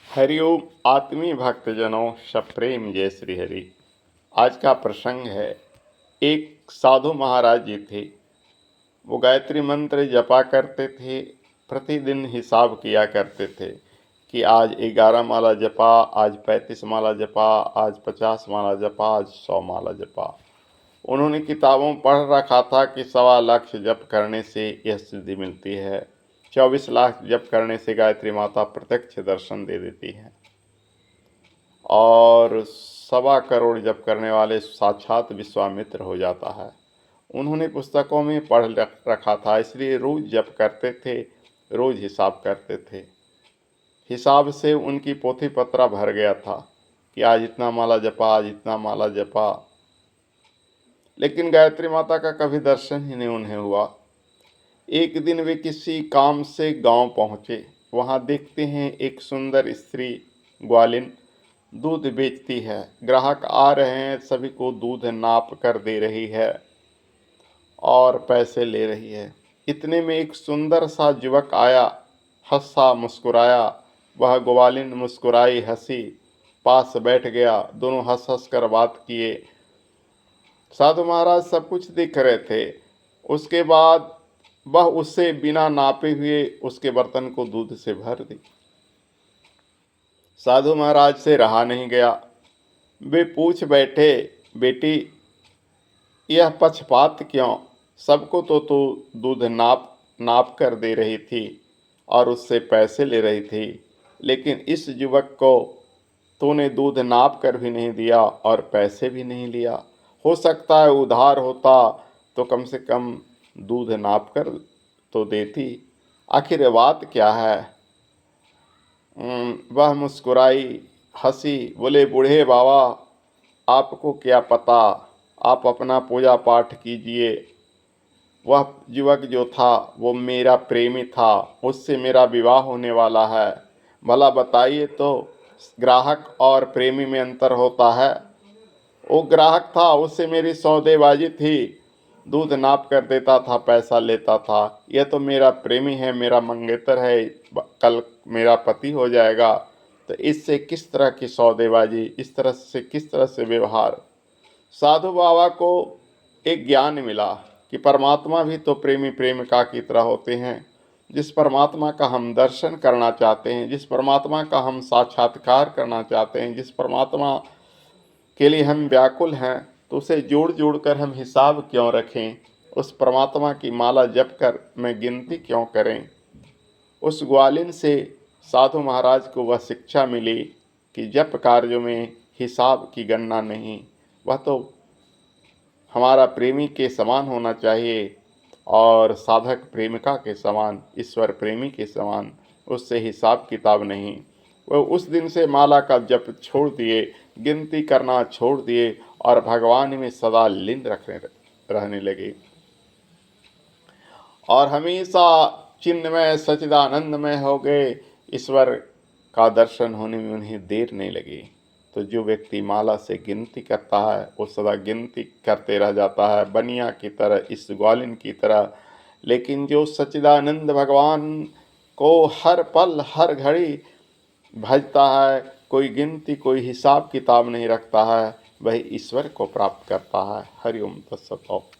हरिओम आत्मीय भक्तजनों, सप्रेम जय श्री हरि। आज का प्रसंग है, एक साधु महाराज जी थे। वो गायत्री मंत्र जपा करते थे। प्रतिदिन हिसाब किया करते थे कि आज 11 माला जपा, आज 35 माला जपा, आज 50 माला जपा, आज 100 माला जपा। उन्होंने किताबों में पढ़ रखा था कि 1.25 लाख जप करने से यह सिद्धि मिलती है। 24 लाख जप करने से गायत्री माता प्रत्यक्ष दर्शन दे देती है और 1.25 करोड़ जप करने वाले साक्षात विश्वामित्र हो जाता है। उन्होंने पुस्तकों में पढ़ रखा था, इसलिए रोज जप करते थे, रोज हिसाब करते थे। हिसाब से उनकी पोथी पत्रा भर गया था कि आज इतना माला जपा, आज इतना माला जपा। लेकिन गायत्री माता का कभी दर्शन ही नहीं उन्हें हुआ। एक दिन वे किसी काम से गांव पहुंचे। वहां देखते हैं एक सुंदर स्त्री ग्वालिन दूध बेचती है। ग्राहक आ रहे हैं, सभी को दूध नाप कर दे रही है और पैसे ले रही है। इतने में एक सुंदर सा युवक आया, हंसा, मुस्कुराया। वह ग्वालिन मुस्कुराई, हंसी, पास बैठ गया। दोनों हंस हंस कर बात किए। साधु महाराज सब कुछ देख रहे थे। उसके बाद वह उससे बिना नापे हुए उसके बर्तन को दूध से भर दी। साधु महाराज से रहा नहीं गया। वे पूछ बैठे, बेटी यह पक्षपात क्यों? सबको तो तू दूध नाप कर दे रही थी और उससे पैसे ले रही थी, लेकिन इस युवक को तूने दूध नाप कर भी नहीं दिया और पैसे भी नहीं लिया। हो सकता है उधार होता तो कम से कम दूध नाप कर तो देती। आखिर बात क्या है? वह मुस्कुराई, हंसी, बोले, बूढ़े बाबा आपको क्या पता, आप अपना पूजा पाठ कीजिए। वह युवक जो था वो मेरा प्रेमी था, उससे मेरा विवाह होने वाला है। भला बताइए तो ग्राहक और प्रेमी में अंतर होता है? वो ग्राहक था, उससे मेरी सौदेबाजी थी, दूध नाप कर देता था, पैसा लेता था। यह तो मेरा प्रेमी है, मेरा मंगेतर है, कल मेरा पति हो जाएगा। तो इससे किस तरह की सौदेबाजी, इस तरह से किस तरह से व्यवहार? साधु बाबा को एक ज्ञान मिला कि परमात्मा भी तो प्रेमी प्रेमिका की तरह होते हैं। जिस परमात्मा का हम दर्शन करना चाहते हैं, जिस परमात्मा का हम साक्षात्कार करना चाहते हैं, जिस परमात्मा के लिए हम व्याकुल हैं, तो उसे जोड़ जोड़ कर हम हिसाब क्यों रखें? उस परमात्मा की माला जप कर में गिनती क्यों करें? उस ग्वालिन से साधु महाराज को वह शिक्षा मिली कि जप कार्यों में हिसाब की गणना नहीं, वह तो हमारा प्रेमी के समान होना चाहिए और साधक प्रेमिका के समान, ईश्वर प्रेमी के समान, उससे हिसाब किताब नहीं। वह उस दिन से माला का जप छोड़ दिए, गिनती करना छोड़ दिए और भगवान में सदा लीन रहने लगे और हमेशा चिन्मय सच्चिदानंदमय हो गए। ईश्वर का दर्शन होने में उन्हें देर नहीं लगी। तो जो व्यक्ति माला से गिनती करता है वो सदा गिनती करते रह जाता है, बनिया की तरह, इस ग्वालिन की तरह। लेकिन जो सच्चिदानंद भगवान को हर पल हर घड़ी भजता है, कोई गिनती कोई हिसाब किताब नहीं रखता है, वही ईश्वर को प्राप्त करता है। हरिओम तत्सत।